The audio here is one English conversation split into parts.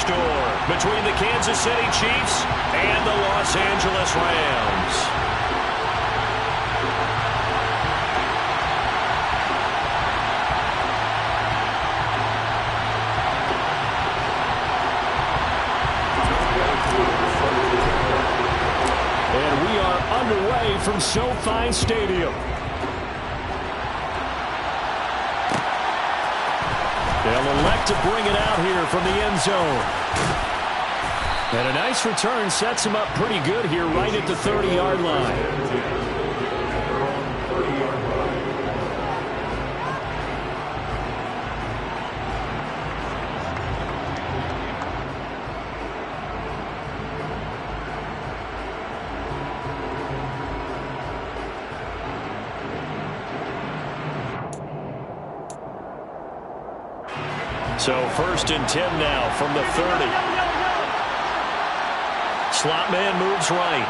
score between the Kansas City Chiefs and the Los Angeles Rams. And we are underway from SoFi Stadium. They'll elect to bring it out here from the end zone. And a nice return sets him up pretty good here right at the 30-yard line. So 1st and 10 now from the 30. Slot man moves right.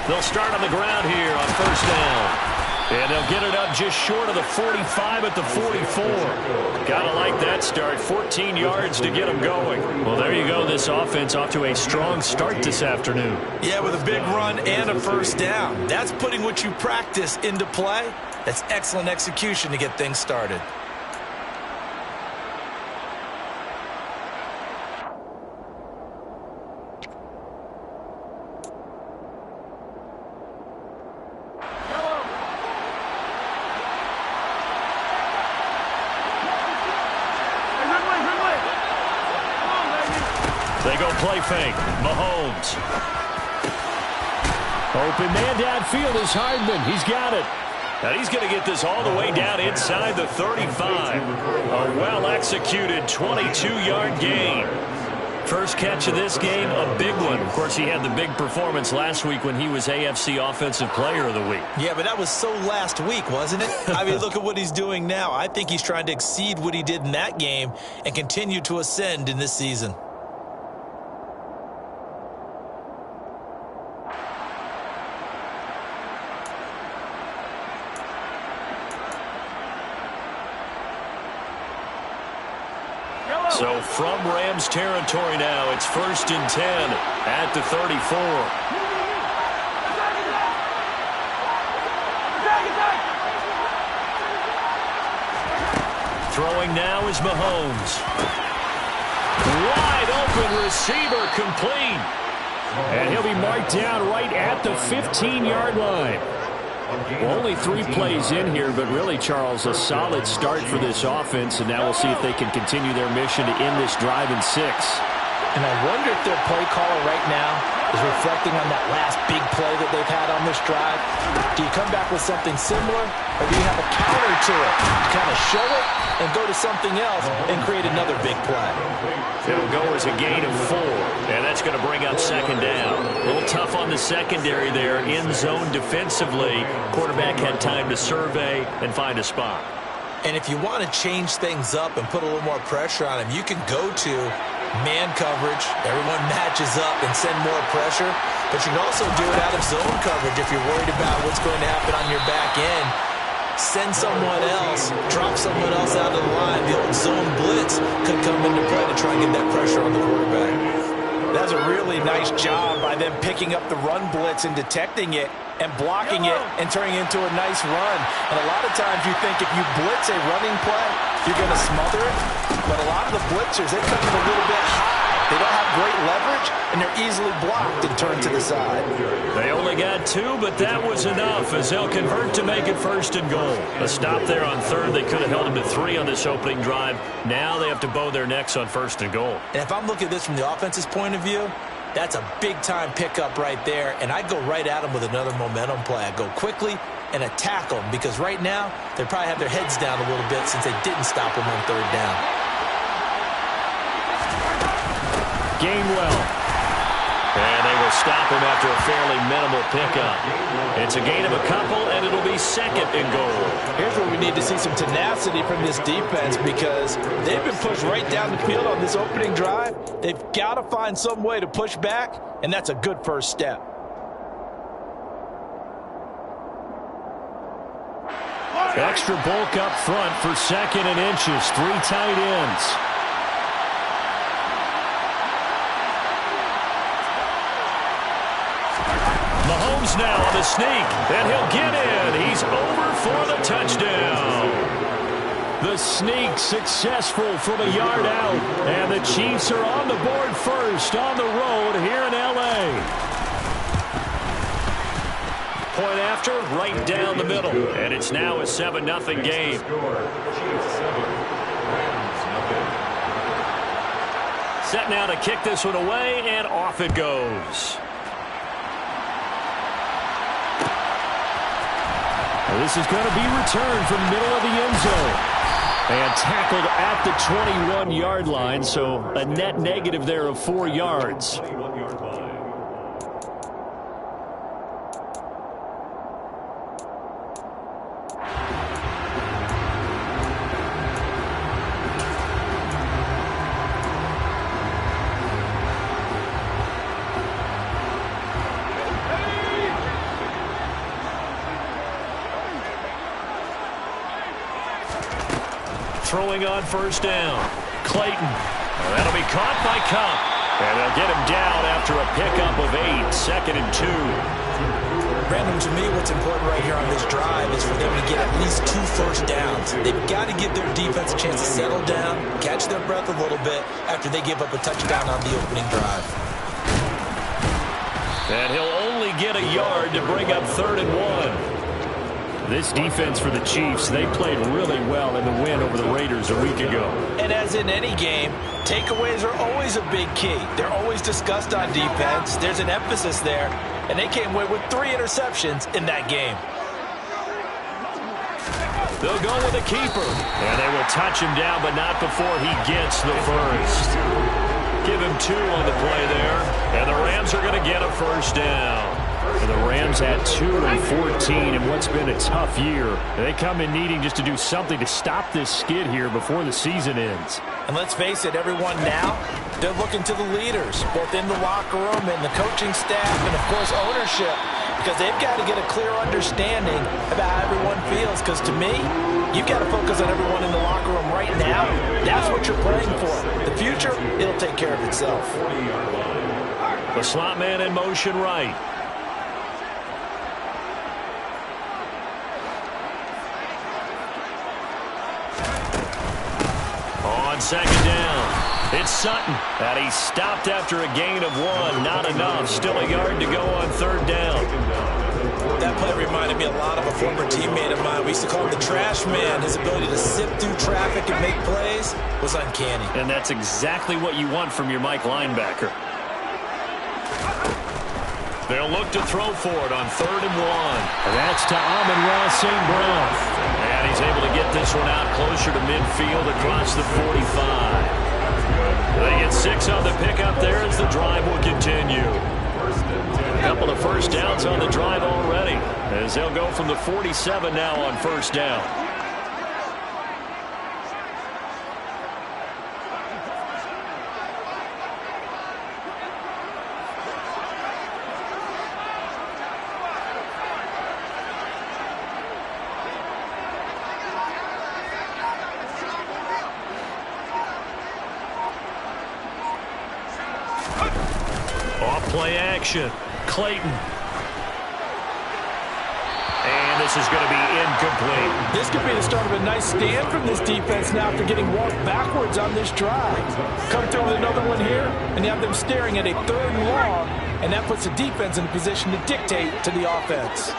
They'll start on the ground here on 1st down. And they'll get it up just short of the 45 at the 44. Gotta like that start. 14 yards to get them going. Well, there you go. This offense off to a strong start this afternoon. Yeah, with a big run and a 1st down. That's putting what you practice into play. That's excellent execution to get things started. They go play fake. Mahomes. Open man downfield is Hardman. He's got it. And he's going to get this all the way down inside the 35. A well-executed 22-yard gain. First catch of this game, a big one. Of course, he had the big performance last week when he was AFC Offensive Player of the Week. Yeah, but that was so last week, wasn't it? I mean, look at what he's doing now. I think he's trying to exceed what he did in that game and continue to ascend in this season. So from Rams territory now, it's 1st and 10 at the 34. Throwing now is Mahomes. Wide open receiver complete. And he'll be marked down right at the 15-yard line. Well, only 3 plays in here, but really, Charles, a solid start for this offense, and now we'll see if they can continue their mission to end this drive in 6. And I wonder if their play caller right now is reflecting on that last big play that they've had on this drive. Do you come back with something similar, or do you have a counter to it to kind of show it and go to something else and create another big play? It'll go as a gain of 4, and that's going to bring up 2nd down. A little tough on the secondary there, in zone defensively. Quarterback had time to survey and find a spot. And if you want to change things up and put a little more pressure on him, you can go to man coverage. Everyone matches up and send more pressure. But you can also do it out of zone coverage if you're worried about what's going to happen on your back end. Send someone else, drop someone else out of the line. The old zone blitz could come into play to try and get that pressure on the quarterback. That's a really nice job by them picking up the run blitz and detecting it and blocking it and turning it into a nice run. And a lot of times you think if you blitz a running play, you're going to smother it. But a lot of the blitzers, they come in a little bit high. They don't have great leverage, and they're easily blocked and turned to the side. They only got 2, but that was enough as they'll convert to make it 1st and goal. A stop there on 3rd. They could have held them to 3 on this opening drive. Now they have to bow their necks on 1st and goal. And if I'm looking at this from the offense's point of view, that's a big-time pickup right there, and I'd go right at them with another momentum play. I'd go quickly and attack them because right now they probably have their heads down a little bit since they didn't stop them on 3rd down. Gainwell. And they will stop him after a fairly minimal pickup. It's a gain of a couple, and it'll be 2nd and goal. Here's where we need to see some tenacity from this defense because they've been pushed right down the field on this opening drive. They've got to find some way to push back, and that's a good first step. Extra bulk up front for 2nd and inches. 3 tight ends. Mahomes now on the sneak, and he'll get in. He's over for the touchdown. The sneak successful from a yard out, and the Chiefs are on the board first on the road here in L.A. Point after, right down the middle, and it's now a 7-0 game. Set now to kick this one away, and off it goes. This is going to be returned from middle of the end zone. And tackled at the 21-yard line, so a net negative there of 4 yards. Throwing on first down. Clayton. That'll be caught by Cup. And they'll get him down after a pickup of 8. 2nd and 2. Brandon, to me, what's important right here on this drive is for them to get at least 2 first downs. They've got to give their defense a chance to settle down, catch their breath a little bit after they give up a touchdown on the opening drive. And he'll only get a yard to bring up 3rd and 1. This defense for the Chiefs, they played really well in the win over the Raiders a week ago. And as in any game, takeaways are always a big key. They're always discussed on defense. There's an emphasis there, and they came away with 3 interceptions in that game. They'll go with a keeper, and they will touch him down, but not before he gets the first. Give him 2 on the play there, and the Rams are going to get a first down. And the Rams had 2 and 14 in what's been a tough year. They come in needing just to do something to stop this skid here before the season ends. And let's face it, everyone now, they're looking to the leaders, both in the locker room and the coaching staff and, of course, ownership, because they've got to get a clear understanding about how everyone feels. Because to me, you've got to focus on everyone in the locker room right now. That's what you're playing for. The future, it'll take care of itself. The slot man in motion right. On 2nd down, it's Sutton. And he stopped after a gain of 1. Not enough. Still a yard to go on 3rd down. That play reminded me a lot of a former teammate of mine. We used to call him the trash man. His ability to sift through traffic and make plays was uncanny. And that's exactly what you want from your Mike linebacker. They'll look to throw for it on 3rd and 1. And that's to Amon-Ra St. Brown. And he's able to get this one out closer to midfield across the 45. They get 6 on the pickup there as the drive will continue. A couple of first downs on the drive already, as they'll go from the 47 now on first down. Off-play action. Clayton. And this is going to be incomplete. This could be the start of a nice stand from this defense now after getting walked backwards on this drive. Come through with another one here, and you have them staring at a 3rd and long, and that puts the defense in a position to dictate to the offense.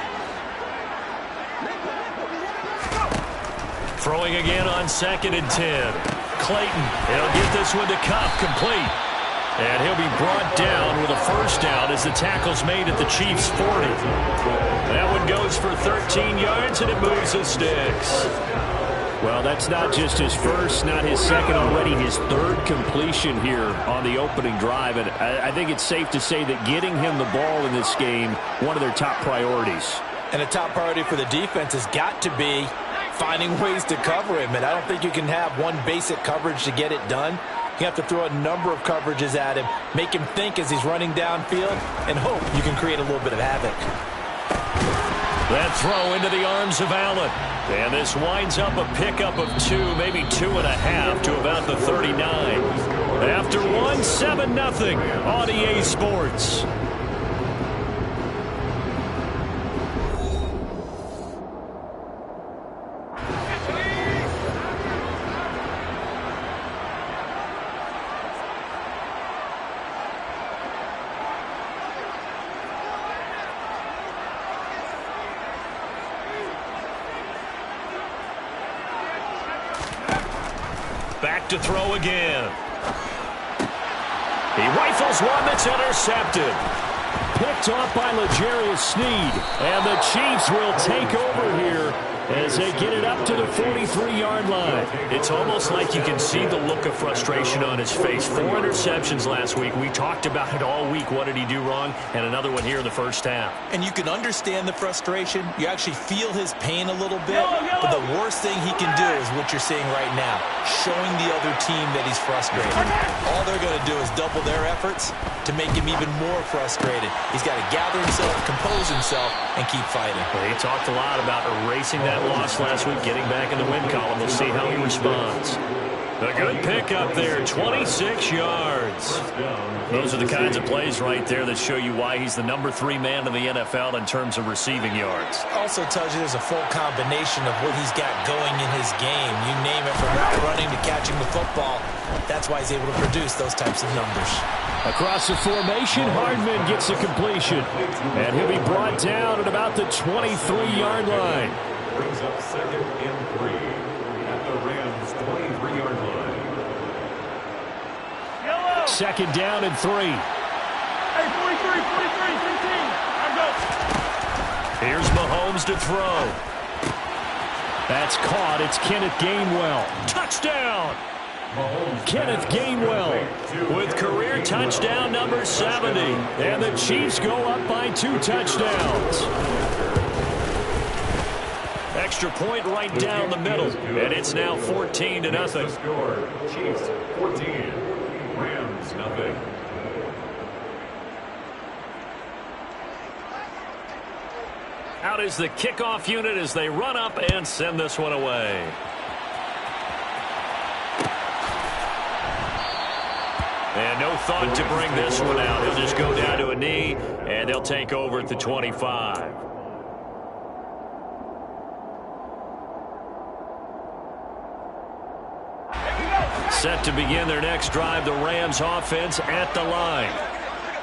Throwing again on 2nd and 10. Clayton, he'll get this one to Cup, complete. And he'll be brought down with a first down as the tackle's made at the Chiefs' 40. That one goes for 13 yards, and it moves the sticks. Well, that's not just his first, not his second, already his 3rd completion here on the opening drive. And I think it's safe to say that getting him the ball in this game, one of their top priorities. And a top priority for the defense has got to be finding ways to cover him. And I don't think you can have one basic coverage to get it done. You have to throw a number of coverages at him, make him think as he's running downfield, and hope you can create a little bit of havoc. That throw into the arms of Allen. And this winds up a pickup of 2, maybe 2.5 to about the 39. After 1, 7-0 on EA Sports. Back to throw again. He rifles one that's intercepted. Picked off by L'Jarius Sneed. And the Chiefs will take over here as they get it up to the 43-yard line. It's almost like you can see the look of frustration on his face. 4 interceptions last week. We talked about it all week. What did he do wrong? And another one here in the first half. And you can understand the frustration. You actually feel his pain a little bit. But the worst thing he can do is what you're seeing right now, showing the other team that he's frustrated. All they're going to do is double their efforts to make him even more frustrated. He's got to gather himself, compose himself, and keep fighting. Well, he talked a lot about erasing that loss last week, getting back in the win column. We'll see how he responds. A good pickup there, 26 yards. Those are the kinds of plays right there that show you why he's the number 3 man in the NFL in terms of receiving yards. Also tells you there's a full combination of what he's got going in his game. You name it, from route running to catching the football. That's why he's able to produce those types of numbers. Across the formation, Hardman gets a completion. And he'll be brought down at about the 23-yard line. Brings up 2nd and 3 at the Rams' 23-yard line. 2nd down and 3. Hey, 43, 15. I'm good. Here's Mahomes to throw. That's caught. It's Kenneth Gainwell. Touchdown! Kenneth Gainwell with career touchdown number 70. And the Chiefs go up by 2 touchdowns. Extra point right down the middle. And it's now 14-0. Score, Chiefs 14, Rams nothing. Out is the kickoff unit as they run up and send this one away. And no thought to bring this one out. He'll just go down to a knee, and they'll take over at the 25. Set to begin their next drive, the Rams offense at the line.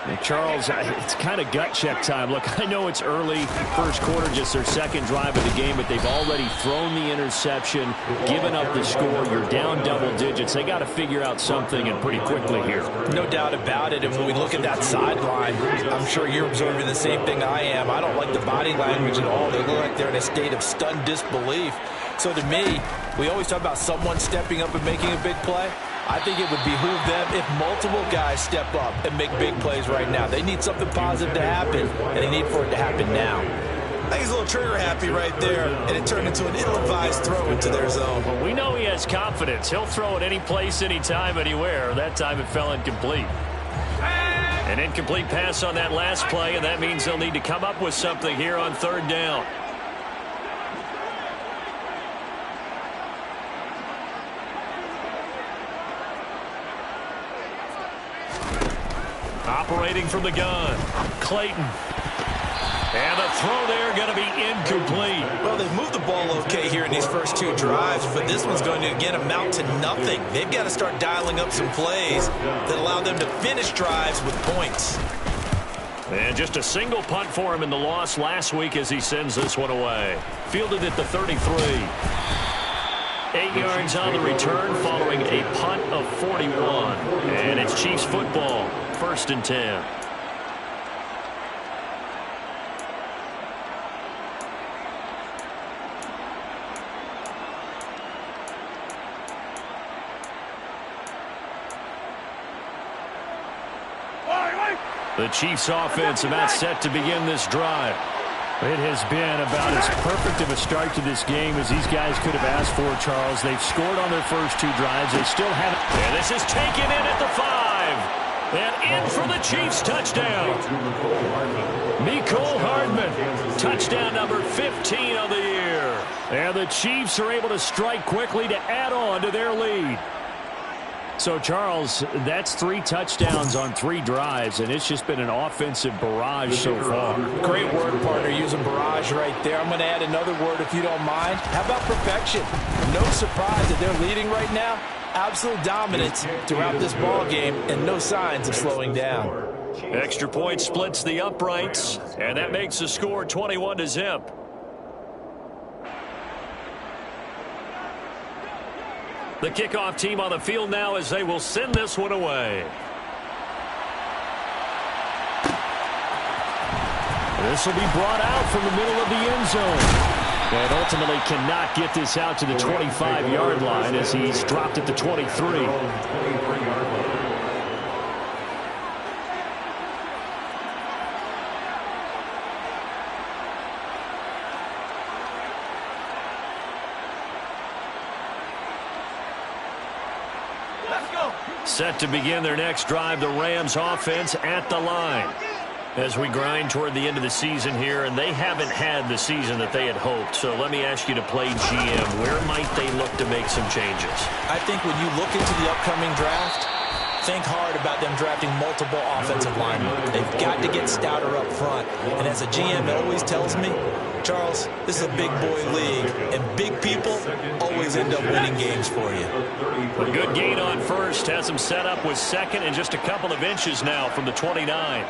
And Charles, it's kind of gut check time. Look, I know it's early, first quarter, just their 2nd drive of the game, but they've already thrown the interception, given up the score. You're down double digits. They got to figure out something, and pretty quickly here. No doubt about it. And when we look at that sideline, I'm sure you're observing the same thing I am. I don't like the body language at all. They look like they're in a state of stunned disbelief. So to me, we always talk about someone stepping up and making a big play. I think it would behoove them if multiple guys step up and make big plays right now. They need something positive to happen, and they need for it to happen now. I think he's a little trigger happy right there, and it turned into an ill-advised throw into their zone. Well, we know he has confidence. He'll throw it any place, anytime, anywhere. That time it fell incomplete. An incomplete pass on that last play, and that means they'll need to come up with something here on 3rd down. Operating from the gun, Clayton. And the throw there going to be incomplete. Well, they've moved the ball okay here in these first 2 drives, but this one's going to, again, amount to nothing. They've got to start dialing up some plays that allow them to finish drives with points. And just a single punt for him in the loss last week as he sends this one away. Fielded at the 33. 8 yards on the return following a punt of 41. And it's Chiefs football, 1st and 10. The Chiefs offense about set to begin this drive. It has been about as perfect of a start to this game as these guys could have asked for, Charles. They've scored on their first 2 drives. They still haven't. And this is taken in at the 5. And in for the Chiefs touchdown. Mecole Hardman, touchdown number 15 of the year. And the Chiefs are able to strike quickly to add on to their lead. So, Charles, that's 3 touchdowns on 3 drives, and it's just been an offensive barrage so far. Great word, partner, using barrage right there. I'm going to add another word if you don't mind. How about perfection? No surprise that they're leading right now. Absolute dominance throughout this ball game and no signs of slowing down. Extra point splits the uprights, and that makes the score 21-0. The kickoff team on the field now as they will send this one away. This will be brought out from the middle of the end zone. And ultimately cannot get this out to the 25-yard line as he's dropped at the 23. Set to begin their next drive, the Rams offense at the line. As we grind toward the end of the season here, and they haven't had the season that they had hoped. So let me ask you to play GM. Where might they look to make some changes? I think when you look into the upcoming draft, think hard about them drafting multiple offensive linemen. They've got to get stouter up front. And as a GM always tells me, Charles, this is a big boy league, and big people always end up winning games for you. A good gain on first has them set up with second and just a couple of inches now from the 29.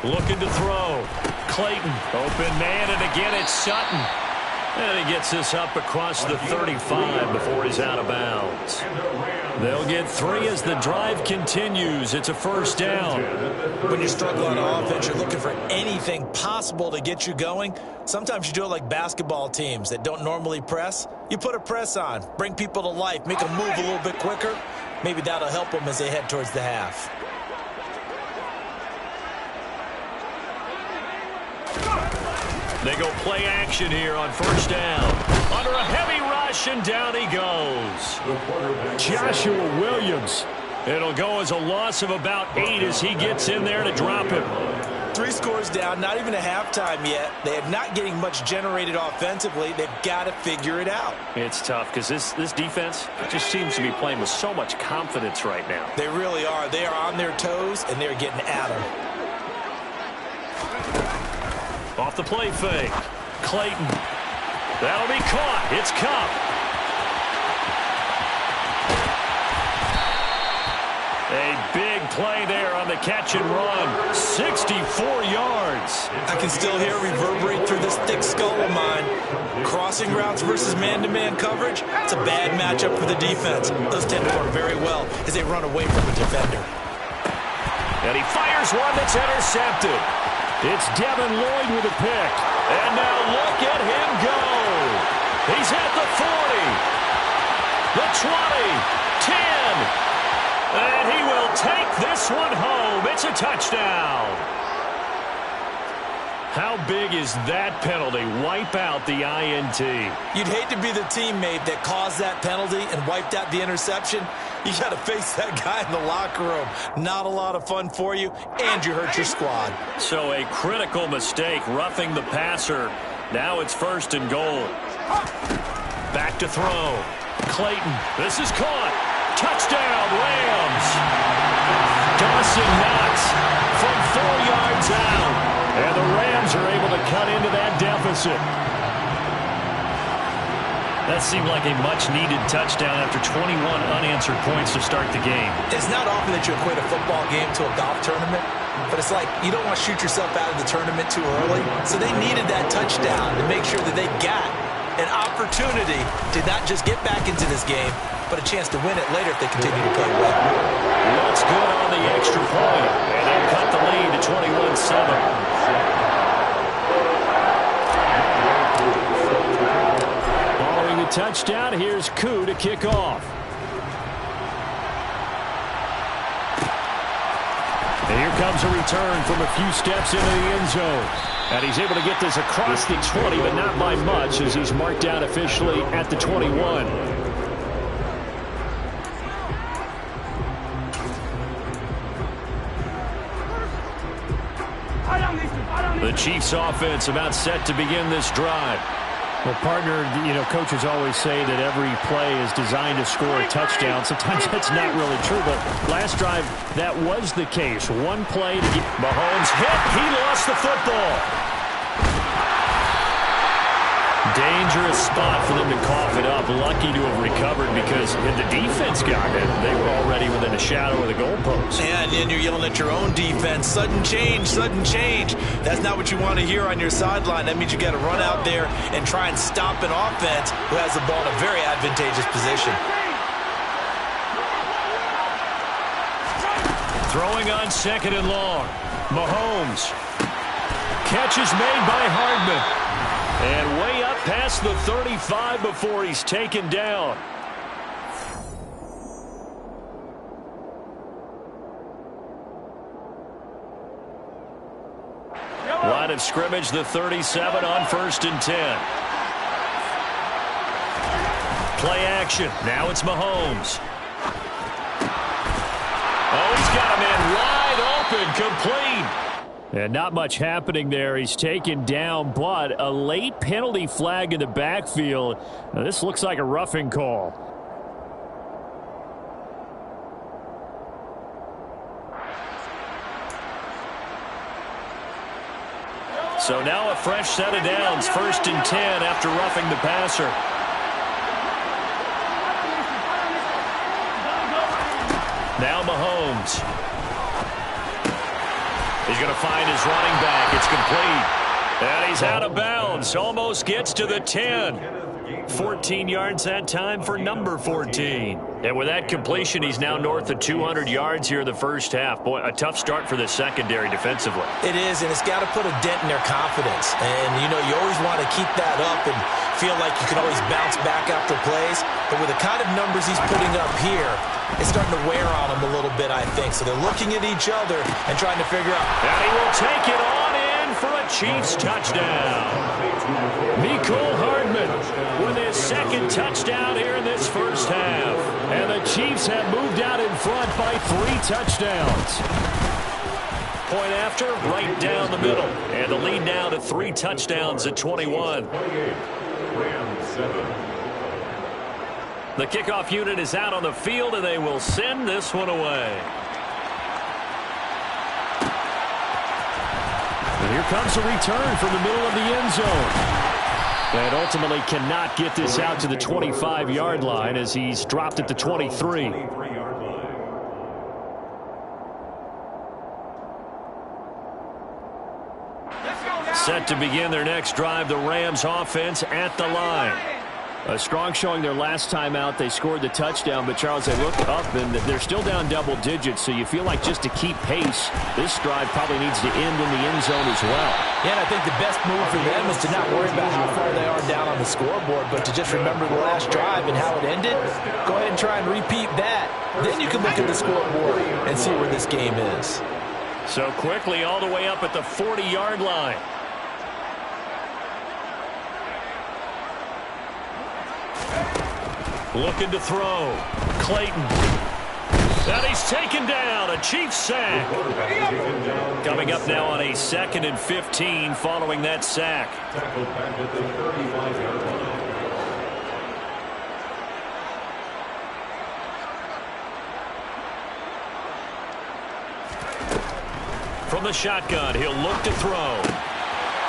Looking to throw. Clayton, open man, and again it's Sutton. And he gets this up across the 35 before he's out of bounds. They'll get 3 as the drive continues. It's a first down. When you're struggling on offense, you're looking for anything possible to get you going. Sometimes you do it like basketball teams that don't normally press. You put a press on, bring people to life, make them move a little bit quicker. Maybe that'll help them as they head towards the half. They go play action here on first down. Under a heavy rush, and down he goes. Joshua Williams. It'll go as a loss of about 8 as he gets in there to drop him. 3 scores down, not even a halftime yet. They are not getting much generated offensively. They've got to figure it out. It's tough because this defense just seems to be playing with so much confidence right now. They really are. They are on their toes, and they're getting at them. Off the play fake. Clayton. That'll be caught. It's Cup. A big play there on the catch and run. 64 yards. I can still hear it reverberate through this thick skull of mine. Crossing routes versus man-to-man coverage, it's a bad matchup for the defense. Those tend to work very well as they run away from the defender. And he fires one that's intercepted. It's Devin Lloyd with a pick. And now look at him go. He's at the 40, the 20, 10. And he will take this one home. It's a touchdown. How big is that penalty? Wipe out the INT. You'd hate to be the teammate that caused that penalty and wiped out the interception. You got to face that guy in the locker room. Not a lot of fun for you, and you hurt your squad. So a critical mistake, roughing the passer. Now it's first and goal. Back to throw. Clayton, this is caught. Touchdown, Rams. Dawson Knox from 4 yards out. And the Rams are able to cut into that deficit. That seemed like a much-needed touchdown after 21 unanswered points to start the game. It's not often that you equate a football game to a golf tournament, but it's like you don't want to shoot yourself out of the tournament too early. So they needed that touchdown to make sure that they got an opportunity to not just get back into this game, but a chance to win it later if they continue to play well. Looks good on the extra point, and they cut the lead to 21-7. Following the touchdown, here's Koo to kick off. And here comes a return from a few steps into the end zone. And he's able to get this across the 20, but not by much, as he's marked down officially at the 21. The Chiefs offense about set to begin this drive. Well, partner, coaches always say that every play is designed to score a touchdown. Sometimes that's not really true, but last drive, that was the case. One play to get Mahomes hit. He lost the football. Dangerous spot for them to cough it up. Lucky to have recovered because the defense got it. They were already within a shadow of the goalpost. Yeah, and you're yelling at your own defense. Sudden change, sudden change. That's not what you want to hear on your sideline. That means you got to run out there and try and stop an offense who has the ball in a very advantageous position. Throwing on 2nd and long. Mahomes. Catch is made by Hardman. And way up past the 35 before he's taken down. Line of scrimmage, the 37 on 1st and 10. Play action. Now it's Mahomes. Oh, he's got him in wide open, complete. And not much happening there. He's taken down, but a late penalty flag in the backfield. Now, this looks like a roughing call. So now a fresh set of downs. 1st and 10 after roughing the passer. Now Mahomes. He's going to find his running back. It's complete. And he's out of bounds. Almost gets to the 10. 14 yards that time for number 14. And with that completion, he's now north of 200 yards here in the first half. Boy, a tough start for the secondary defensively. It is, and it's got to put a dent in their confidence. And, you always want to keep that up and feel like you can always bounce back after plays. But with the kind of numbers he's putting up here, it's starting to wear on them a little bit, I think. So they're looking at each other and trying to figure out. And he will take it on in for a Chiefs touchdown. Mecole Hardman with his 2nd touchdown here in this first half. And the Chiefs have moved out in front by 3 touchdowns. Point after, right down the middle. And the lead now to 3 touchdowns at 21. The kickoff unit is out on the field, and they will send this one away. And here comes a return from the middle of the end zone. And ultimately cannot get this out to the 25-yard line as he's dropped at the 23. Set to begin their next drive, the Rams offense at the line. A strong showing their last time out. They scored the touchdown, but Charles, they look up and they're still down double digits, so you feel like just to keep pace, this drive probably needs to end in the end zone as well. Yeah, and I think the best move for them is to not worry about how far they are down on the scoreboard, but to just remember the last drive and how it ended. Go ahead and try and repeat that. Then you can look at the scoreboard and see where this game is. So quickly all the way up at the 40-yard line. Looking to throw. Clayton. And he's taken down. A Chiefs sack. Coming up now on a 2nd and 15 following that sack. From the shotgun, he'll look to throw.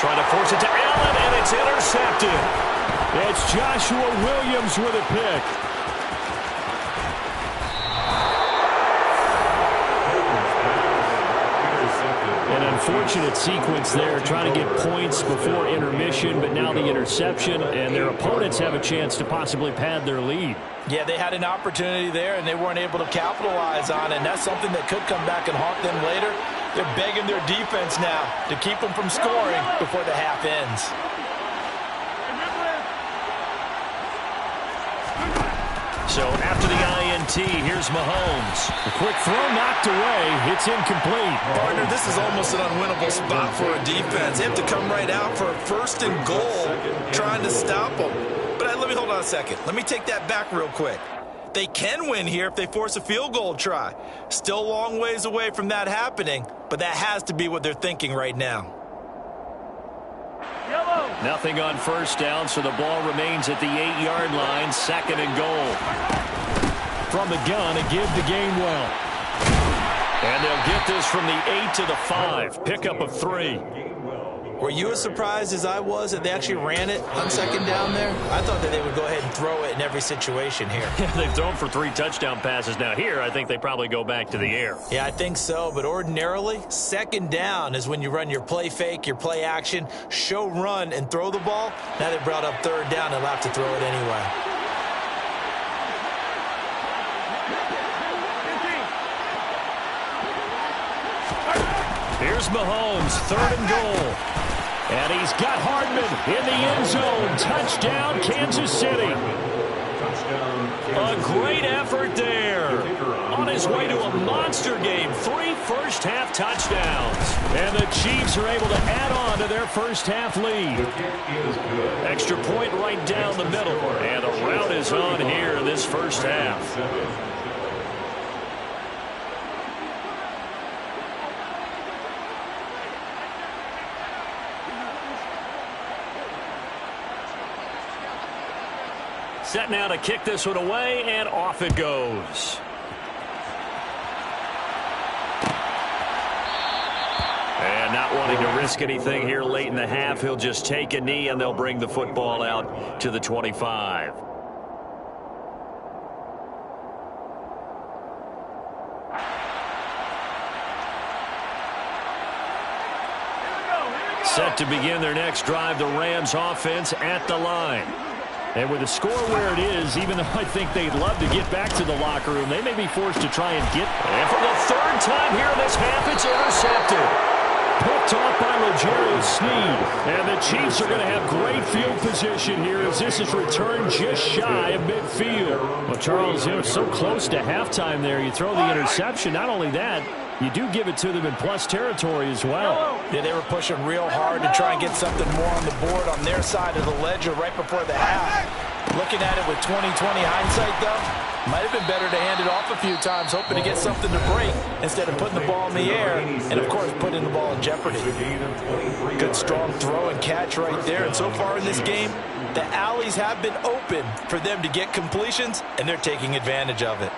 Trying to force it to Allen, and it's intercepted. It's Joshua Williams with a pick. An unfortunate sequence there, trying to get points before intermission, but now the interception, and their opponents have a chance to possibly pad their lead. Yeah, they had an opportunity there, and they weren't able to capitalize on it, and that's something that could come back and haunt them later. They're begging their defense now to keep them from scoring before the half ends. So after the INT, here's Mahomes. A quick throw knocked away. It's incomplete. Partner, this is almost an unwinnable spot for a defense. They have to come right out for a 1st and goal, trying to stop them. But let me hold on a second. Let me take that back real quick. They can win here if they force a field goal try. Still a long ways away from that happening, but that has to be what they're thinking right now. Nothing on first down, so the ball remains at the 8-yard line, 2nd and goal. From the gun, a give to Gainwell. And they'll get this from the 8 to the 5. Pickup of 3. Were you as surprised as I was that they actually ran it on 2nd down there? I thought that they would go ahead and throw it in every situation here. They've thrown for 3 touchdown passes. Now here, I think they probably go back to the air. Yeah, I think so. But ordinarily, 2nd down is when you run your play fake, your play action, show run, and throw the ball. Now they brought up 3rd down. They'll have to throw it anyway. Here's Mahomes, 3rd and goal. And he's got Hardman in the end zone. Touchdown, Kansas City. A great effort there. On his way to a monster game. 3 first-half touchdowns. And the Chiefs are able to add on to their first-half lead. Extra point right down the middle. And the route is on here in this first half. Set now to kick this one away, and off it goes. And not wanting to risk anything here late in the half, he'll just take a knee, and they'll bring the football out to the 25. Set to begin their next drive, the Rams offense at the line. And with the score where it is, even though I think they'd love to get back to the locker room, they may be forced to try and get... And for the 3rd time here in this half, it's intercepted. Picked off by L'Jarius Sneed. And the Chiefs are going to have great field position here as this is returned just shy of midfield. Well, Charles, it was so close to halftime there. You throw the interception. Not only that, you do give it to them in plus territory as well. Yeah, they were pushing real hard to try and get something more on the board on their side of the ledger right before the half. Looking at it with 20/20 hindsight, though, might have been better to hand it off a few times, hoping to get something to break instead of putting the ball in the air and, of course, putting the ball in jeopardy. Good, strong throw and catch right there. And so far in this game, the alleys have been open for them to get completions, and they're taking advantage of it.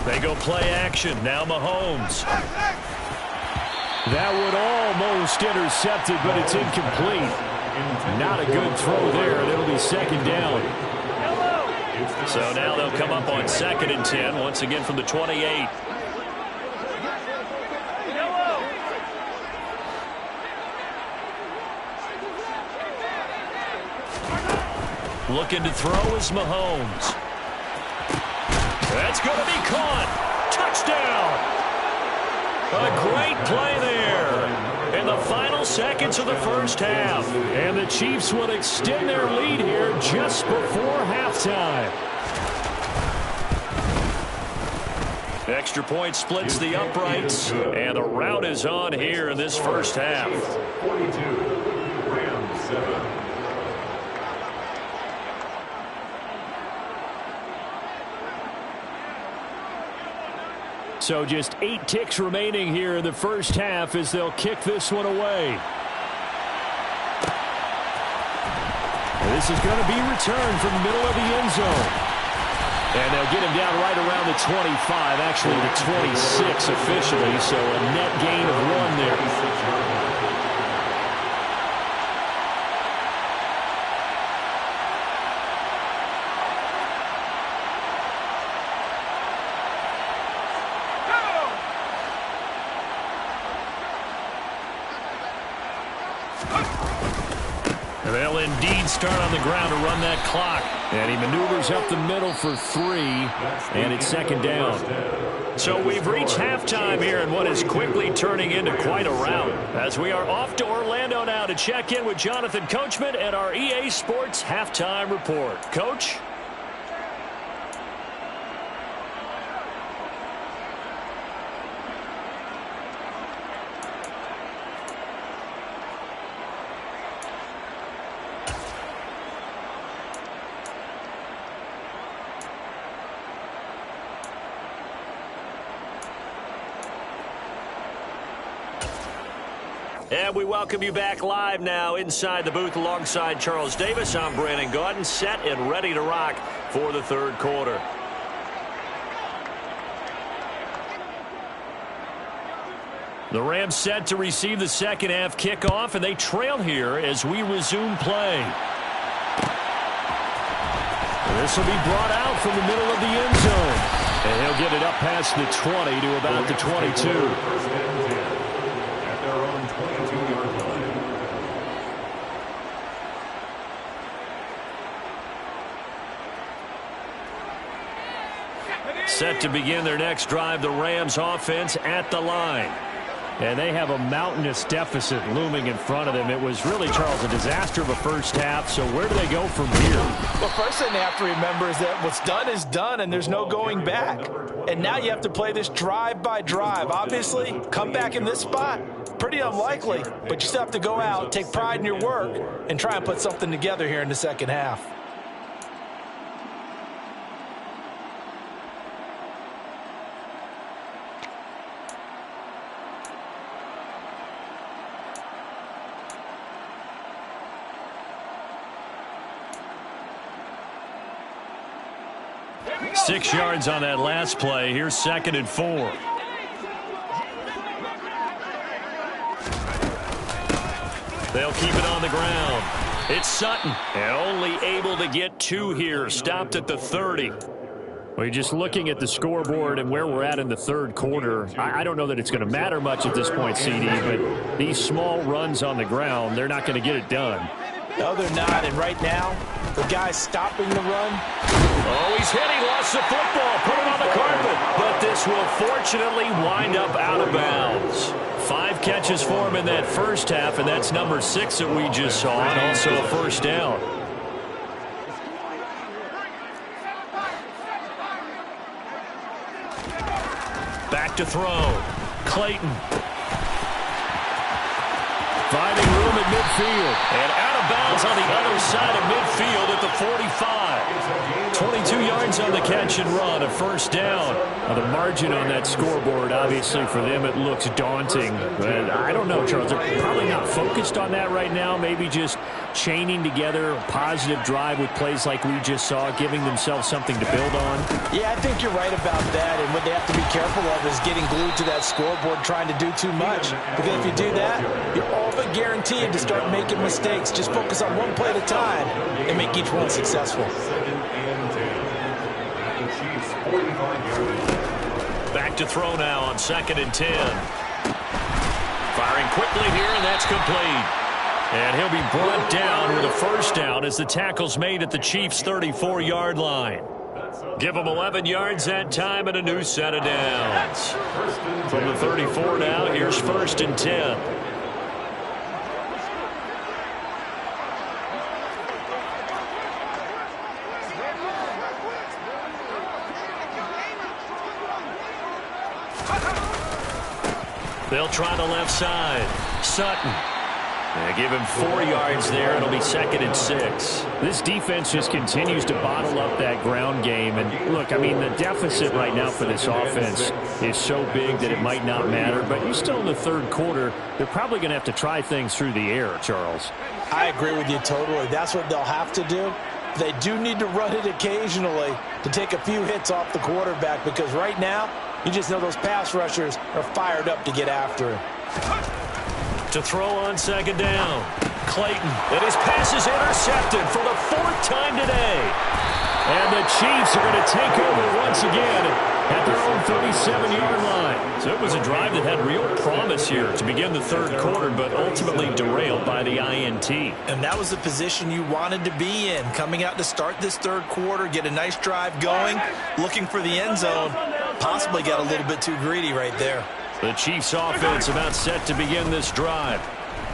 They go play action. Now Mahomes. That would almost intercepted, but it's incomplete. Not a good throw there, and it'll be 2nd down. So now they'll come up on 2nd and 10, once again from the 28. Looking to throw is Mahomes. That's going to be caught. Touchdown. A great play there in the final seconds of the first half. And the Chiefs will extend their lead here just before halftime. Extra point splits the uprights, and the route is on here in this first half. 42, Rams 7. So just 8 ticks remaining here in the first half as they'll kick this one away. This is going to be returned from the middle of the end zone. And they'll get him down right around the 25, actually the 26 officially, so a net gain of 1 there. They'll indeed start on the ground to run that clock. And he maneuvers up the middle for 3, and it's 2nd down. So we've reached halftime here in what is quickly turning into quite a rout. As we are off to Orlando now to check in with Jonathan Coachman and our EA Sports Halftime Report. Coach? And we welcome you back live now inside the booth alongside Charles Davis. I'm Brandon Gaudin, set and ready to rock for the third quarter. The Rams set to receive the second half kickoff, and they trail here as we resume play. This will be brought out from the middle of the end zone. And he'll get it up past the 20 to about the 22. At their own 22-yard line. Set to begin their next drive, the Rams offense at the line. And they have a mountainous deficit looming in front of them. It was really, Charles, a disaster of a first half. So where do they go from here? Well, first thing they have to remember is that what's done is done, and there's no going back. And now you have to play this drive by drive. Obviously, come back in this spot, pretty unlikely. But you still have to go out, take pride in your work, and try and put something together here in the second half. Six yards on that last play. Here's 2nd and 4. They'll keep it on the ground. It's Sutton. And only able to get 2 here. Stopped at the 30. Well, you're just looking at the scoreboard and where we're at in the third quarter. I don't know that it's going to matter much at this point, CD, but these small runs on the ground, they're not going to get it done. No, they're not. And right now, the guy's stopping the run. Oh, he's hit. He lost the football. Put it on the carpet. But this will fortunately wind up out of bounds. 5 catches for him in that first half, and that's number 6 that we just saw, and also a first down. Back to throw. Clayton. Finding room at midfield. And out of bounds on the other side of midfield at the 45. 22 yards on the catch and run, a first down. Now the margin on that scoreboard, obviously for them, it looks daunting. But I don't know, Charles. They're probably not focused on that right now. Maybe just chaining together a positive drive with plays like we just saw, giving themselves something to build on. Yeah, I think you're right about that. And what they have to be careful of is getting glued to that scoreboard trying to do too much. Because if you do that, you're all but guaranteed to start making mistakes. Just focus on one play at a time and make each one successful. Back to throw now on 2nd and 10. Firing quickly here, and that's complete. And he'll be brought down with a first down as the tackle's made at the Chiefs' 34-yard line. Give them 11 yards that time and a new set of downs. From the 34 now, here's 1st and 10. They'll try the left side. Sutton. They give him 4 yards there. It'll be 2nd and 6. This defense just continues to bottle up that ground game. And look, I mean, the deficit right now for this offense is so big that it might not matter. But you're still in the third quarter. They're probably going to have to try things through the air, Charles. I agree with you totally. That's what they'll have to do. They do need to run it occasionally to take a few hits off the quarterback, because right now, you just know those pass rushers are fired up to get after him. To throw on 2nd down. Clayton. And his pass is intercepted for the 4th time today. And the Chiefs are going to take over once again at their own 37-yard line. So it was a drive that had real promise here to begin the third quarter, but ultimately derailed by the INT. And that was the position you wanted to be in, coming out to start this third quarter, get a nice drive going, looking for the end zone. Possibly got a little bit too greedy right there. The Chiefs offense about set to begin this drive.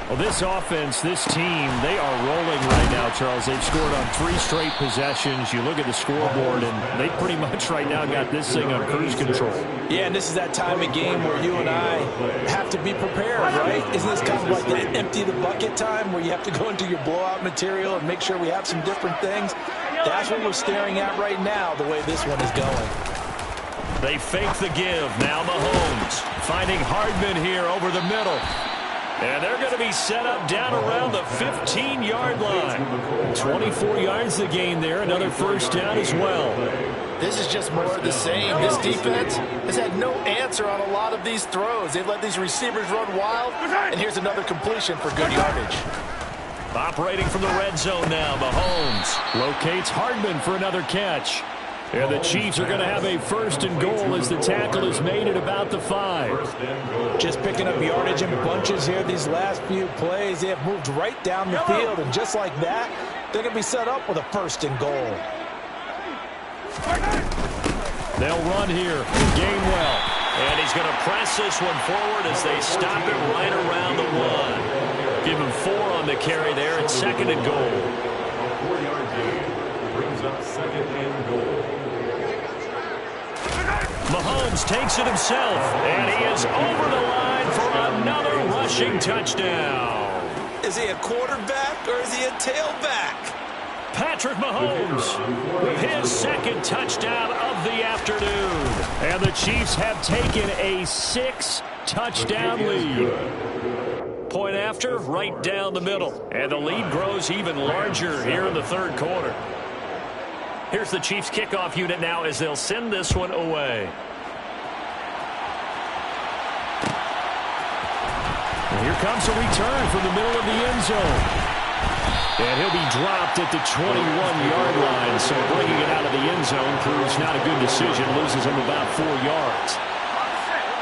Well, this offense, this team, they are rolling right now, Charles. They've scored on 3 straight possessions. You look at the scoreboard, and they pretty much right now got this thing on cruise control. Yeah, and this is that time of game where you and I have to be prepared, right? Isn't this kind of like that empty the bucket time where you have to go into your blowout material and make sure we have some different things? That's what we're staring at right now, the way this one is going. They fake the give. Now Mahomes finding Hardman here over the middle. And they're going to be set up down around the 15-yard line. 24 yards the gain there. Another first down as well. This is just more of the same. This defense has had no answer on a lot of these throws. They've let these receivers run wild, and here's another completion for good yardage. Operating from the red zone now, Mahomes locates Hardman for another catch. And the Chiefs are going to have a first and goal as the tackle is made at about the 5. Just picking up yardage in bunches here these last few plays. They have moved right down the field, and just like that, they're going to be set up with a first and goal. They'll run here. Gainwell. And he's going to press this one forward as they stop it right around the 1. Give him 4 on the carry there at second and goal. 4-yard gain brings up second and goal. Mahomes takes it himself, and he is over the line for another rushing touchdown. Is he a quarterback or is he a tailback? Patrick Mahomes with his second touchdown of the afternoon. And the Chiefs have taken a 6-touchdown lead. Point after, right down the middle. And the lead grows even larger here in the third quarter. Here's the Chiefs kickoff unit now as they'll send this one away. And here comes a return from the middle of the end zone. And he'll be dropped at the 21-yard line. So bringing it out of the end zone proves not a good decision. Loses him about 4 yards.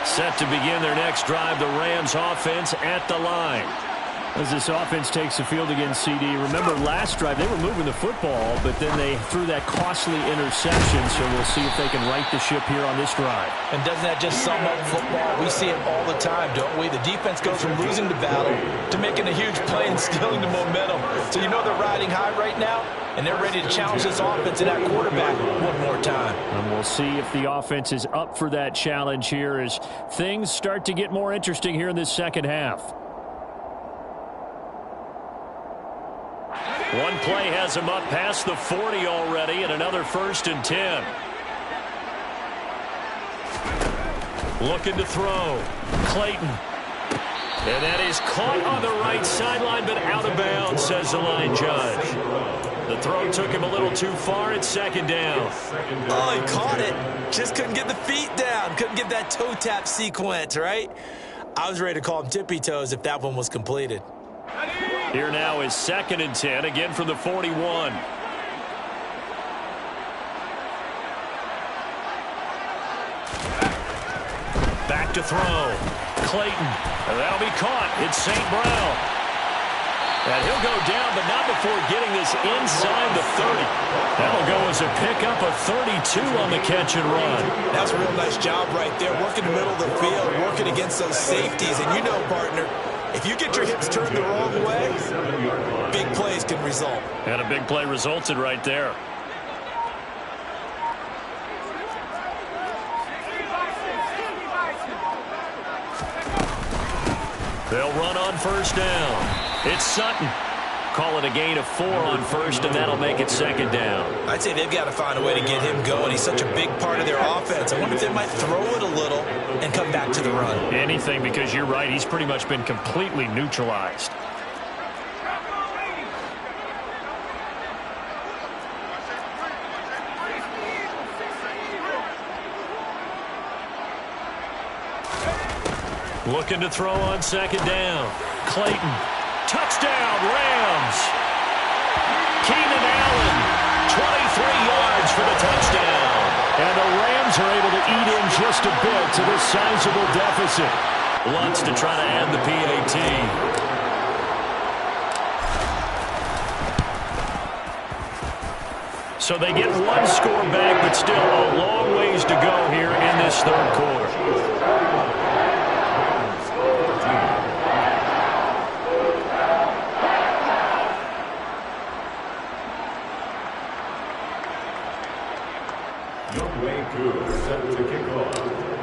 Set to begin their next drive, the Rams offense at the line. As this offense takes the field against CD, remember last drive they were moving the football, but then they threw that costly interception, so we'll see if they can right the ship here on this drive. And doesn't that just sum up football? We see it all the time, don't we? The defense goes from losing the battle to making a huge play and stealing the momentum. So you know they're riding high right now, and they're ready to challenge this offense and that quarterback one more time. And we'll see if the offense is up for that challenge here as things start to get more interesting here in this second half. One play has him up past the 40 already, and another first and 10. Looking to throw. Clayton. And that is caught on the right sideline, but out of bounds, says the line judge. The throw took him a little too far at second down. Oh, he caught it. Just couldn't get the feet down. Couldn't get that toe tap sequence, right? I was ready to call him tippy toes if that one was completed. Here now is second and 10, again from the 41. Back to throw. Clayton. And that'll be caught. It's St. Brown. And he'll go down, but not before getting this inside the 30. That'll go as a pickup of 32 on the catch and run. That's a real nice job right there, working the middle of the field, working against those safeties. And you know, partner, if you get your hips turned the wrong way, big plays can result. And a big play resulted right there. They'll run on first down. It's Sutton. Call it a gain of 4 on first, and that'll make it second down. I'd say they've got to find a way to get him going. He's such a big part of their offense. I wonder if they might throw it a little and come back to the run. Anything, because you're right. He's pretty much been completely neutralized. Looking to throw on second down. Clayton. Touchdown, Rams. Keenan Allen, 23 yards for the touchdown. And the Rams are able to eat in just a bit to this sizable deficit. Wants to try to add the PAT. So they get one score back, but still a long ways to go here in this third quarter.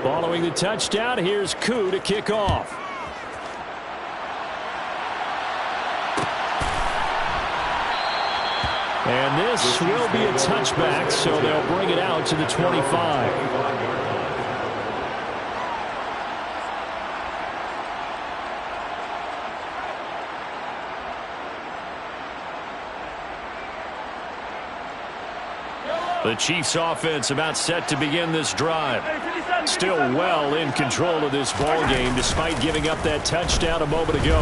Following the touchdown, here's Koo to kick off. And this will be a touchback, so they'll bring it out to the 25. The Chiefs offense about set to begin this drive. Still well in control of this ball game despite giving up that touchdown a moment ago.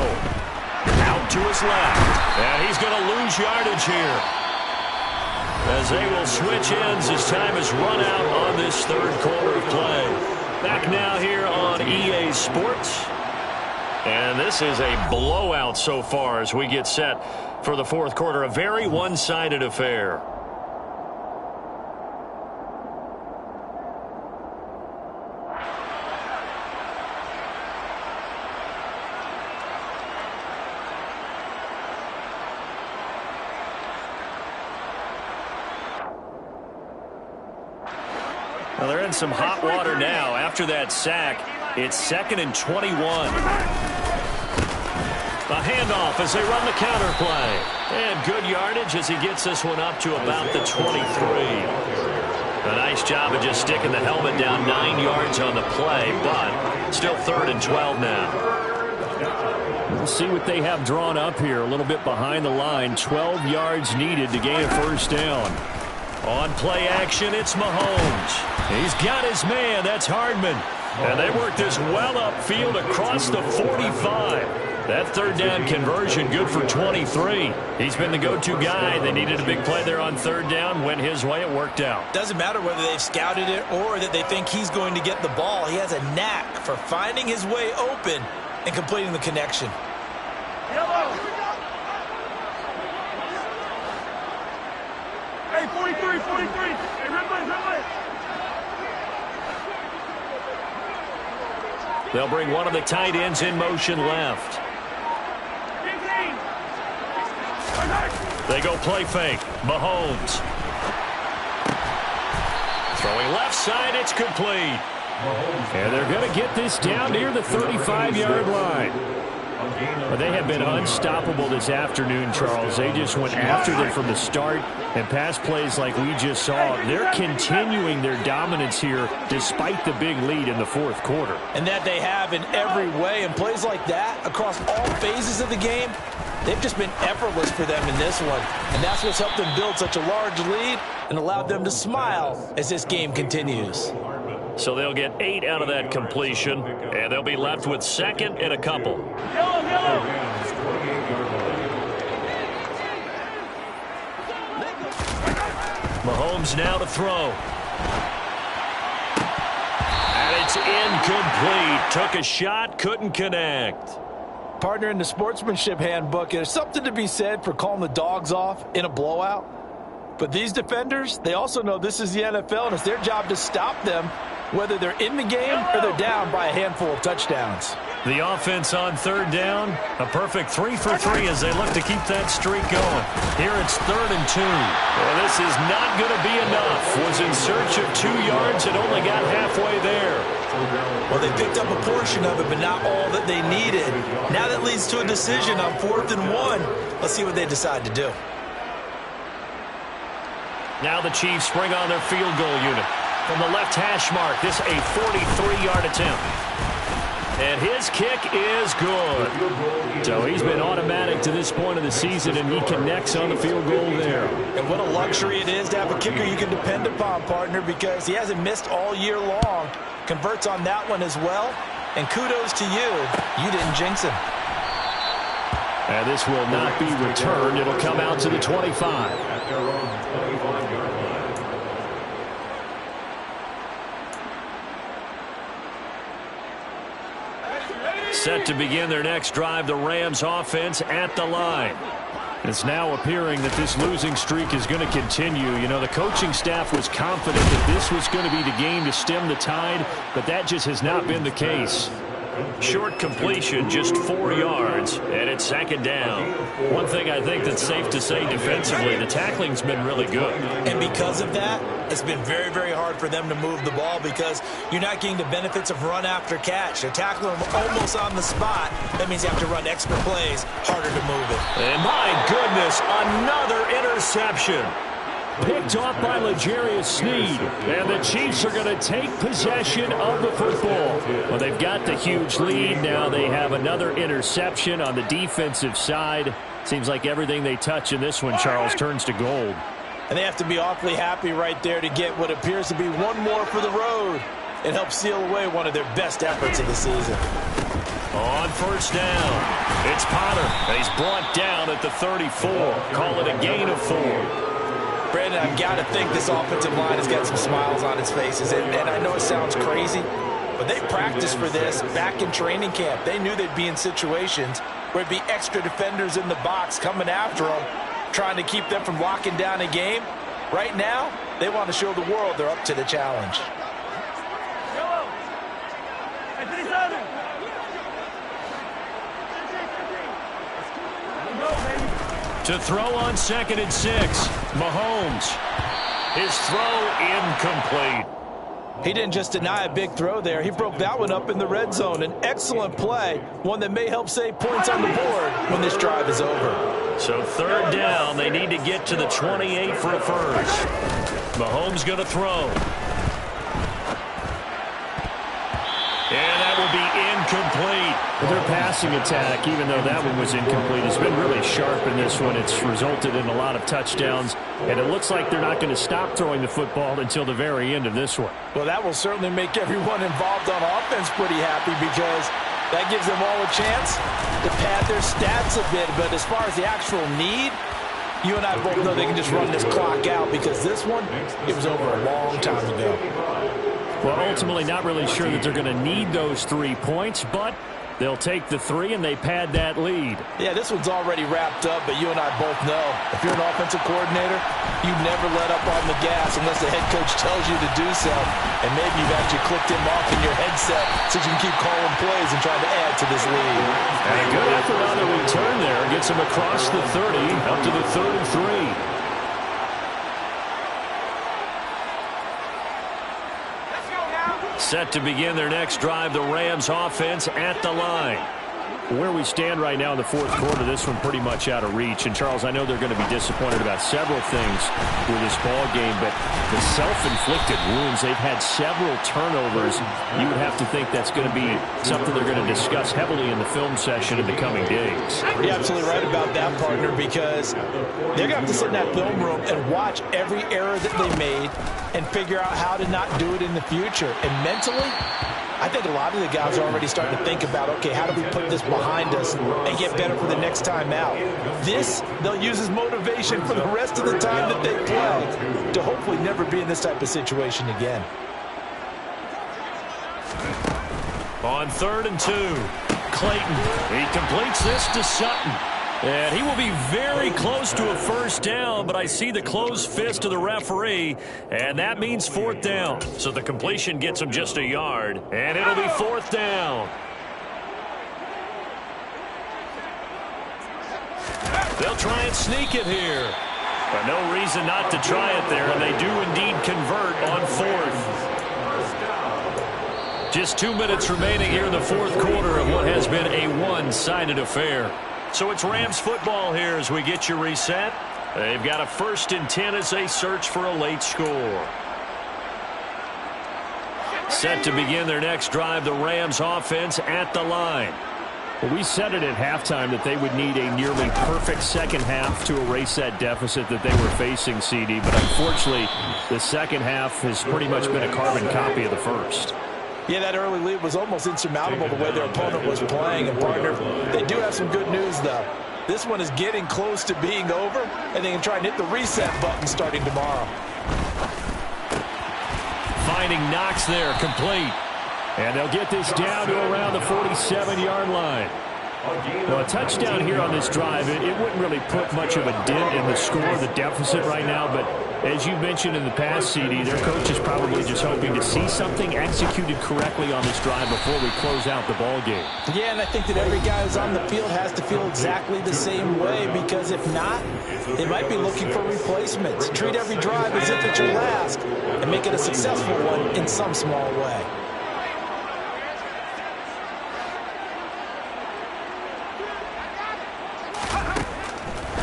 Out to his left. And he's going to lose yardage here, as they will switch ends as time has run out on this third quarter of play. Back now here on EA Sports. And this is a blowout so far as we get set for the fourth quarter. A very one-sided affair. Well, they're in some hot water now. After that sack, it's 2nd and 21. A handoff as they run the counter play. And good yardage as he gets this one up to about the 23. A nice job of just sticking the helmet down 9 yards on the play, but still 3rd and 12 now. We'll see what they have drawn up here. A little bit behind the line. 12 yards needed to gain a first down. On play action, it's Mahomes. He's got his man. That's Hardman. And they work this well upfield across the 45. That third down conversion good for 23. He's been the go-to guy. They needed a big play there on third down. Went his way. It worked out. Doesn't matter whether they've scouted it or that they think he's going to get the ball. He has a knack for finding his way open and completing the connection. Hey, 43, 43. Hey, Ridley. They'll bring one of the tight ends in motion left. They go play fake. Mahomes. Throwing left side, it's complete. And they're going to get this down near the 35-yard line. But they have been unstoppable this afternoon, Charles. They just went after them from the start, and pass plays like we just saw. They're continuing their dominance here despite the big lead in the fourth quarter. And that they have in every way. And plays like that across all phases of the game, they've just been effortless for them in this one. And that's what's helped them build such a large lead and allowed them to smile as this game continues. So they'll get 8 out of that completion, and they'll be left with 2nd and a couple. Mahomes now to throw. And it's incomplete. Took a shot, couldn't connect. Partner, in the sportsmanship handbook, there's something to be said for calling the dogs off in a blowout. But these defenders, they also know this is the NFL, and it's their job to stop them, whether they're in the game or they're down by a handful of touchdowns. The offense on third down, a perfect 3 for 3 as they look to keep that streak going. Here it's 3rd and 2. Well, this is not going to be enough. Was in search of 2 yards and only got halfway there. Well, they picked up a portion of it, but not all that they needed. Now that leads to a decision on 4th and 1. Let's see what they decide to do. Now the Chiefs bring on their field goal unit. From the left hash mark, this a 43-yard attempt. And his kick is good. So he's been automatic to this point of the season, and he connects on the field goal there. And what a luxury it is to have a kicker you can depend upon, partner, because he hasn't missed all year long. Converts on that one as well. And kudos to you. You didn't jinx him. And this will not be returned. It'll come out to the 25. Set to begin their next drive, the Rams offense at the line. It's now appearing that this losing streak is going to continue. You know, the coaching staff was confident that this was going to be the game to stem the tide, but that just has not been the case. Short completion, just 4 yards, and it's 2nd down. One thing I think that's safe to say defensively, the tackling's been really good. And because of that, it's been very, very hard for them to move the ball because you're not getting the benefits of run after catch. They're tackling them almost on the spot. That means you have to run extra plays, harder to move it. And my goodness, another interception. Picked off by L'Jarius Sneed. And the Chiefs are going to take possession of the football. Well, they've got the huge lead. Now they have another interception on the defensive side. Seems like everything they touch in this one, Charles, turns to gold. And they have to be awfully happy right there to get what appears to be one more for the road. It helps seal away one of their best efforts of the season. On first down, it's Potter. And he's brought down at the 34. Call it a gain of 4. Brandon, I've got to think this offensive line has got some smiles on its faces. And I know it sounds crazy, but they practiced for this back in training camp. They knew they'd be in situations where it'd be extra defenders in the box coming after them, trying to keep them from locking down a game. Right now, they want to show the world they're up to the challenge. To throw on 2nd and 6, Mahomes. His throw incomplete. He didn't just deny a big throw there. He broke that one up in the red zone. An excellent play, one that may help save points on the board when this drive is over. So 3rd down, they need to get to the 28 for a first. Mahomes going to throw. And that will be incomplete. Their passing attack, even though that one was incomplete, has been really sharp in this one. It's resulted in a lot of touchdowns, and it looks like they're not going to stop throwing the football until the very end of this one. Well, that will certainly make everyone involved on offense pretty happy because that gives them all a chance to pad their stats a bit. But as far as the actual need, you and I both know they can just run this clock out because this one, it was over a long time ago. Well, ultimately not really sure that they're going to need those 3 points, but they'll take the 3 and they pad that lead. Yeah, this one's already wrapped up, but you and I both know if you're an offensive coordinator, you never let up on the gas unless the head coach tells you to do so. And maybe you've actually clicked him off in your headset so you can keep calling plays and trying to add to this lead. And a good effort on the return there. Gets him across the 30, up to the 33. Set to begin their next drive, the Rams offense at the line. Where we stand right now in the 4th quarter, this one pretty much out of reach. And, Charles, I know they're going to be disappointed about several things with this ball game, but the self-inflicted wounds, they've had several turnovers. You would have to think that's going to be something they're going to discuss heavily in the film session in the coming days. You're absolutely right about that, partner, because they're going to have to sit in that film room and watch every error that they made and figure out how to not do it in the future. And mentally, I think a lot of the guys are already starting to think about, okay, how do we put this behind us and get better for the next time out? This, they'll use as motivation for the rest of the time that they play to hopefully never be in this type of situation again. On 3rd and 2, Clayton. He completes this to Sutton. And he will be very close to a first down, but I see the closed fist of the referee, and that means 4th down. So the completion gets him just a yard, and it'll be 4th down. They'll try and sneak it here. But no reason not to try it there, and they do indeed convert on 4th. Just 2 minutes remaining here in the 4th quarter of what has been a one-sided affair. So it's Rams football here as we get you reset. They've got a 1st and 10 as they search for a late score. Set to begin their next drive, the Rams offense at the line. Well, we said it at halftime that they would need a nearly perfect second half to erase that deficit that they were facing, CD. But unfortunately, the second half has pretty much been a carbon copy of the first. Yeah, that early lead was almost insurmountable the way their opponent was playing. And, partner, they do have some good news, though. This one is getting close to being over, and they can try and hit the reset button starting tomorrow. Finding Knox there, complete. And they'll get this down to around the 47-yard line. Well, a touchdown here on this drive, it wouldn't really put much of a dent in the score, the deficit right now. But as you mentioned in the past, CD, their coach is probably just hoping to see something executed correctly on this drive before we close out the ball game. Yeah, and I think that every guy who's on the field has to feel exactly the same way, because if not, they might be looking for replacements. Treat every drive as if it's your last and make it a successful one in some small way.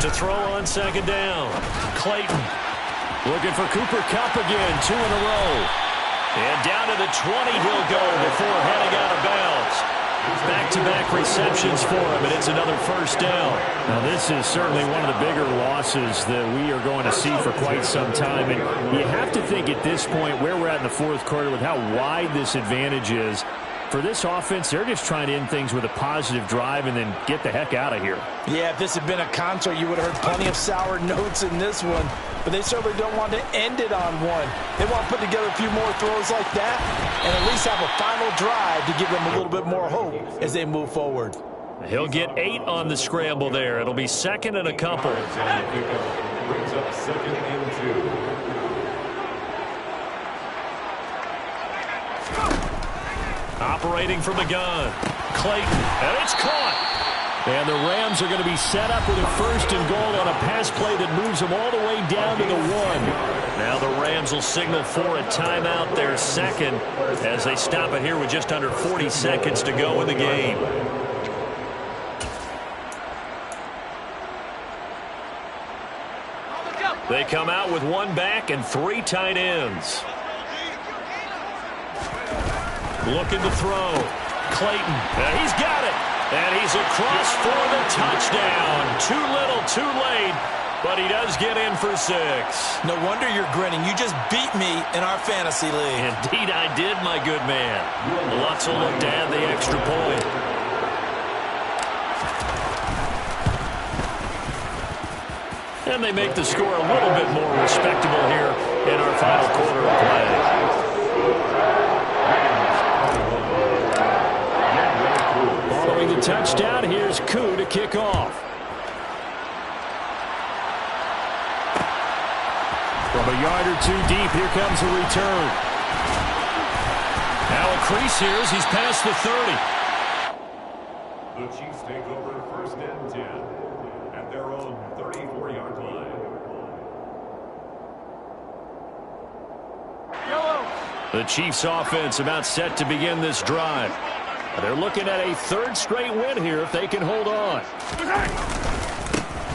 To throw on 2nd down, Clayton looking for Cooper Kupp again, 2 in a row. And down to the 20 he'll go before heading out of bounds. Back back-to-back receptions for him, and it's another first down. Now, this is certainly one of the bigger losses that we are going to see for quite some time. And you have to think at this point where we're at in the fourth quarter with how wide this advantage is. For this offense, they're just trying to end things with a positive drive and then get the heck out of here. Yeah, if this had been a concert, you would have heard plenty of sour notes in this one. But they certainly don't want to end it on one. They want to put together a few more throws like that and at least have a final drive to give them a little bit more hope as they move forward. He'll get 8 on the scramble there. It'll be second and a couple. Brings up second and 2. Operating from the gun. Clayton, and it's caught. And the Rams are going to be set up with a first and goal on a pass play that moves them all the way down to the 1. Now the Rams will signal for a timeout, their second, as they stop it here with just under 40 seconds to go in the game. They come out with 1 back and 3 tight ends. Looking to throw. Clayton, he's got it. And he's across for the touchdown. Too little, too late, but he does get in for 6. No wonder you're grinning. You just beat me in our fantasy league. Indeed I did, my good man. Lutz will look to add the extra point. And they make the score a little bit more respectable here in our final quarter of play. Following the touchdown, here's Koo to kick off. From a yard or 2 deep, here comes a return. Now a crease here as he's past the 30. The Chiefs take over first and 10 at their own 34-yard line. The Chiefs offense about set to begin this drive. They're looking at a 3rd straight win here if they can hold on.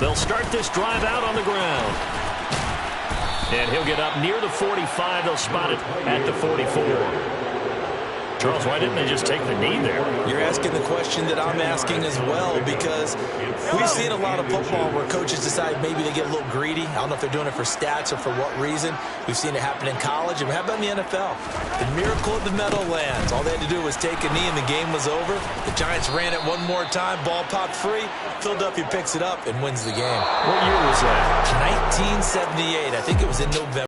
They'll start this drive out on the ground. And he'll get up near the 45. They'll spot it at the 44. Charles, why didn't they just take the knee there? You're asking the question that I'm asking as well, because we've seen a lot of football where coaches decide maybe they get a little greedy. I don't know if they're doing it for stats or for what reason. We've seen it happen in college, and how about in the NFL? The miracle of the Meadowlands. All they had to do was take a knee, and the game was over. The Giants ran it one more time. Ball popped free. Philadelphia picks it up and wins the game. What year was that? 1978. I think it was in November.